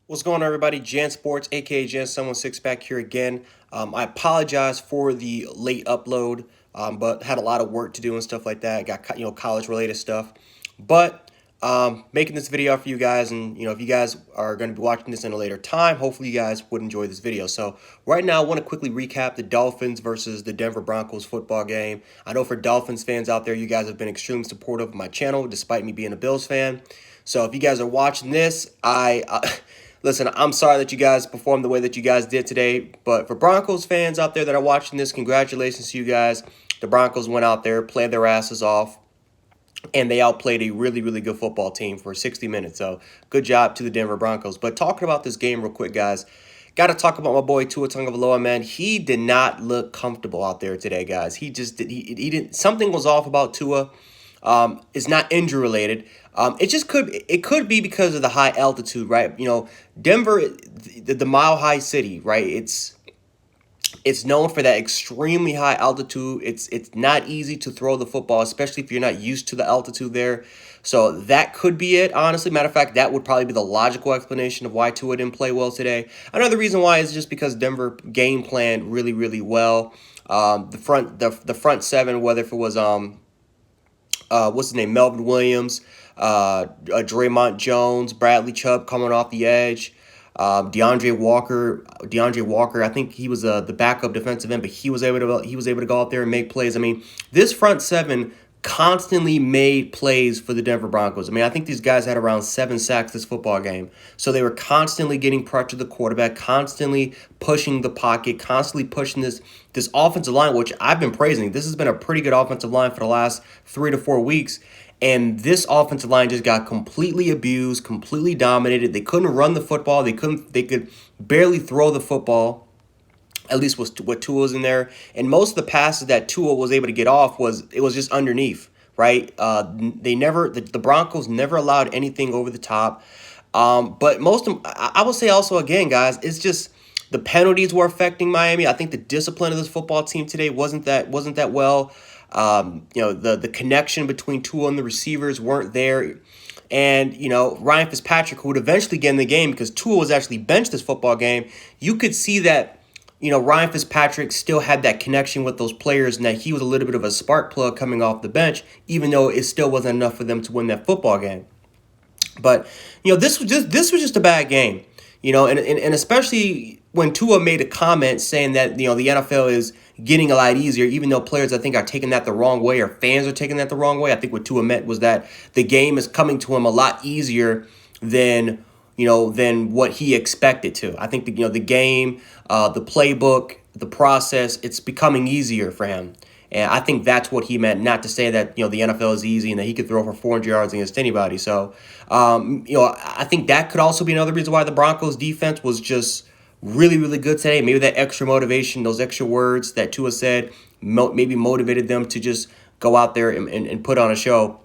What's going on, everybody? Jan Sports, aka Jan Someone Six Pack here again. I apologize for the late upload, but had a lot of work to do and stuff like that. Got college related stuff, but making this video for you guys, and if you guys are going to be watching this in a later time, hopefully you guys would enjoy this video. So right now, I want to quickly recap the Dolphins versus the Denver Broncos football game. I know for Dolphins fans out there, you guys have been extremely supportive of my channel, despite me being a Bills fan. So if you guys are watching this, listen, I'm sorry that you guys performed the way that you guys did today, but for Broncos fans out there that are watching this, congratulations to you guys. The Broncos went out there, played their asses off, and they outplayed a really, really good football team for 60 minutes. So good job to the Denver Broncos. But talking about this game real quick, guys, got to talk about my boy Tua Tagovailoa, man. He did not look comfortable out there today, guys. He just did. He didn't. Something was off about Tua. It's not injury related. It could be because of the high altitude, right? Denver, the mile high city, right? It's known for that extremely high altitude. It's not easy to throw the football, especially if you're not used to the altitude there. So that could be it, honestly. Matter of fact, that would probably be the logical explanation of why Tua didn't play well today. Another reason why is just because Denver game planned really, really well. The front seven, whether if it was what's his name, Melvin Williams, Draymond Jones, Bradley Chubb coming off the edge, DeAndre Walker. I think he was the backup defensive end, but he was able to go out there and make plays. I mean, this front seven constantly made plays for the Denver Broncos. I mean, I think these guys had around 7 sacks this football game. So they were constantly getting pressure to the quarterback, constantly pushing the pocket, constantly pushing this offensive line, which I've been praising. This has been a pretty good offensive line for the last 3 to 4 weeks. And this offensive line just got completely abused, completely dominated. They couldn't run the football. They could barely throw the football. At least what Tua was in there. And most of the passes that Tua was able to get off was just underneath, right? The Broncos never allowed anything over the top. But I will say also again, guys, it's just the penalties were affecting Miami. I think the discipline of this football team today wasn't that well. The connection between Tua and the receivers weren't there. And, Ryan Fitzpatrick, who would eventually get in the game because Tua was actually benched this football game, you could see that Ryan Fitzpatrick still had that connection with those players and that he was a little bit of a spark plug coming off the bench, even though it still wasn't enough for them to win that football game. But, this was just a bad game, and especially when Tua made a comment saying that, the NFL is getting a lot easier, even though players, I think, are taking that the wrong way or fans are taking that the wrong way. I think what Tua meant was that the game is coming to him a lot easier than what he expected to. I think the game, the playbook, the process, it's becoming easier for him. And I think that's what he meant, not to say that, the NFL is easy and that he could throw for 400 yards against anybody. So, I think that could also be another reason why the Broncos defense was just really, really good today. Maybe that extra motivation, those extra words that Tua said, maybe motivated them to just go out there and put on a show.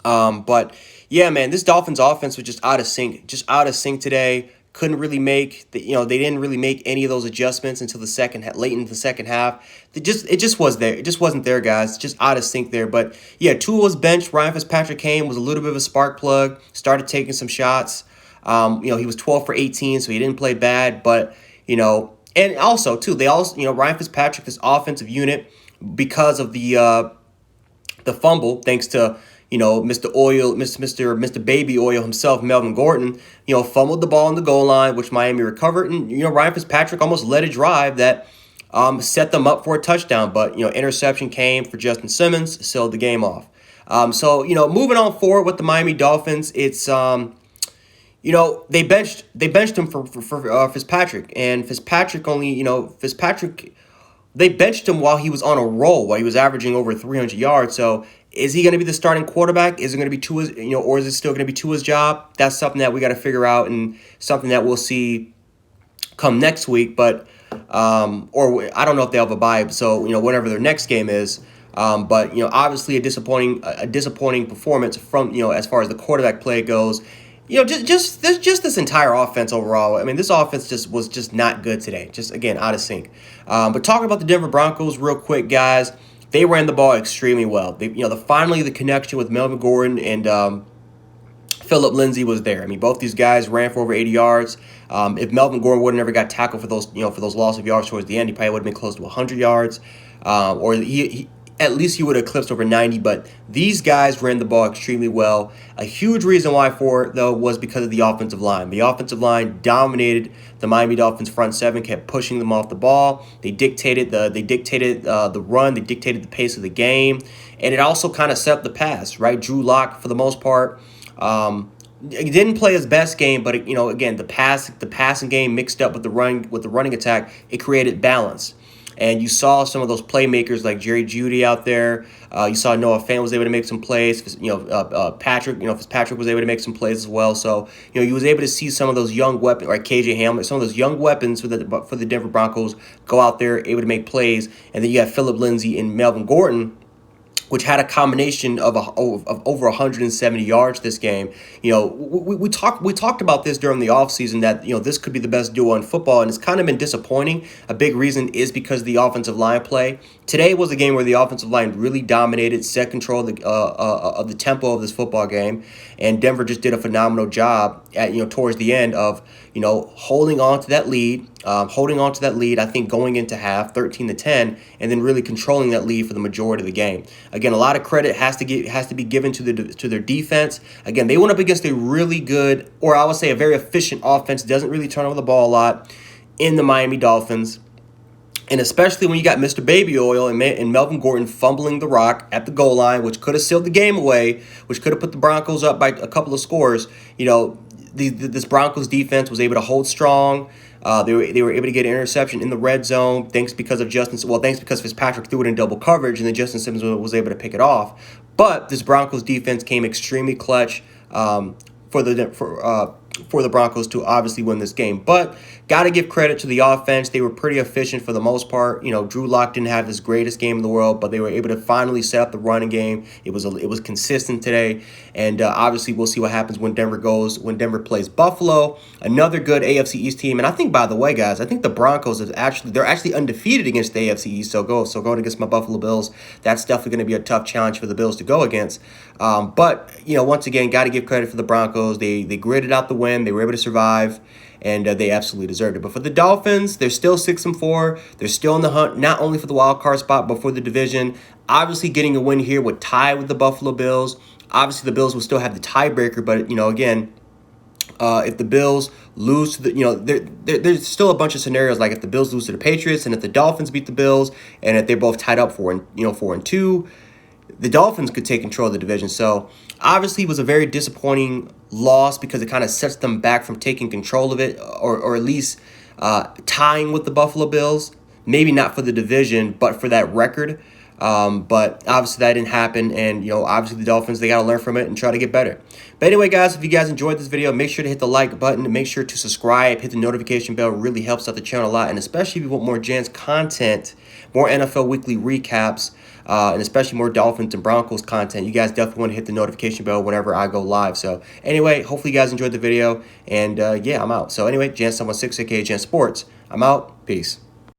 But yeah, man, this Dolphins offense was just out of sync today. Couldn't really they didn't really make any of those adjustments until late into the second half. It just wasn't there, guys. Just out of sync there. But yeah, Tua was benched. Ryan Fitzpatrick came, was a little bit of a spark plug, started taking some shots. He was 12 for 18, so he didn't play bad. But, and also, too, Ryan Fitzpatrick, this offensive unit, because of the fumble, thanks to, Mr. Baby Oil himself, Melvin Gordon, fumbled the ball on the goal line, which Miami recovered. And, Ryan Fitzpatrick almost led a drive that set them up for a touchdown. But, interception came for Justin Simmons, sealed the game off. So, moving on forward with the Miami Dolphins, it's they benched him for Fitzpatrick, and they benched him while he was on a roll, while he was averaging over 300 yards. So is he going to be the starting quarterback? Is it going to be Tua's, or is it still going to be Tua's job? That's something that we got to figure out, and something that we'll see come next week. But or I don't know if they'll have a bye, so whenever their next game is. But obviously a disappointing performance from as far as the quarterback play goes. Just this entire offense overall. I mean, this offense was not good today. Just, again, out of sync. But talking about the Denver Broncos real quick, guys, they ran the ball extremely well. Finally the connection with Melvin Gordon and Philip Lindsay was there. I mean, both these guys ran for over 80 yards. If Melvin Gordon would have never got tackled for those, for those loss of yards towards the end, he probably would have been close to 100 yards, or he at least he would have eclipsed over 90. But these guys ran the ball extremely well. A huge reason why for it, though, was because of the offensive line. The offensive line dominated the Miami Dolphins front seven, kept pushing them off the ball. They dictated the run. They dictated the pace of the game, and it also kind of set up the pass. Right, Drew Lock for the most part. He didn't play his best game, but again, the passing game mixed up with the running attack, it created balance. And you saw some of those playmakers like Jerry Jeudy out there. You saw Noah Fant was able to make some plays. Fitzpatrick was able to make some plays as well. So you was able to see some of those young weapons, like KJ Hamler, some of those young weapons for the Denver Broncos go out there able to make plays. And then you have Philip Lindsay and Melvin Gordon, which had a combination of over 170 yards this game. We talked about this during the offseason that this could be the best duo in football, and it's kind of been disappointing. A big reason is because of the offensive line play. Today was a game where the offensive line really dominated, set control of the tempo of this football game, and Denver just did a phenomenal job at towards the end of holding on to that lead. I think going into half 13-10, and then really controlling that lead for the majority of the game. Again, a lot of credit has to be given to their defense. Again, they went up against a really good, or I would say a very efficient offense. Doesn't really turn over the ball a lot in the Miami Dolphins. And especially when you got Mr. Baby Oil and Melvin Gordon fumbling the rock at the goal line, which could have sealed the game away, which could have put the Broncos up by a couple of scores. This Broncos defense was able to hold strong. They were able to get an interception in the red zone thanks because Fitzpatrick threw it in double coverage, and then Justin Simmons was able to pick it off. But this Broncos defense came extremely clutch for the Broncos to obviously win this game. But got to give credit to the offense. They were pretty efficient for the most part. Drew Lock didn't have his greatest game in the world, but they were able to finally set up the running game. It was consistent today, and obviously we'll see what happens when Denver plays Buffalo, another good AFC East team. And I think, by the way, guys, I think the Broncos they're actually undefeated against the AFC East. So going against my Buffalo Bills, that's definitely going to be a tough challenge for the Bills to go against. But once again, got to give credit for the Broncos. They gritted out the win. They were able to survive, and they absolutely deserved it. But for the Dolphins, they're still 6-4. They're still in the hunt, not only for the wild card spot, but for the division. Obviously, getting a win here would tie with the Buffalo Bills. Obviously, the Bills will still have the tiebreaker, but again, if the Bills lose to there's still a bunch of scenarios, like if the Bills lose to the Patriots, and if the Dolphins beat the Bills, and if they're both tied up 4-2. The Dolphins could take control of the division. So obviously it was a very disappointing loss because it kind of sets them back from taking control of it, or at least tying with the Buffalo Bills. Maybe not for the division, but for that record. But obviously that didn't happen, and obviously the Dolphins, they got to learn from it and try to get better. But anyway, guys, if you guys enjoyed this video, make sure to hit the like button, make sure to subscribe, hit the notification bell. It really helps out the channel a lot, and especially if you want more Jans content, more NFL weekly recaps, and especially more Dolphins and Broncos content, you guys definitely want to hit the notification bell whenever I go live. So anyway, hopefully you guys enjoyed the video, and yeah, I'm out. So anyway, Jan716, aka Jan Sports, I'm out. Peace.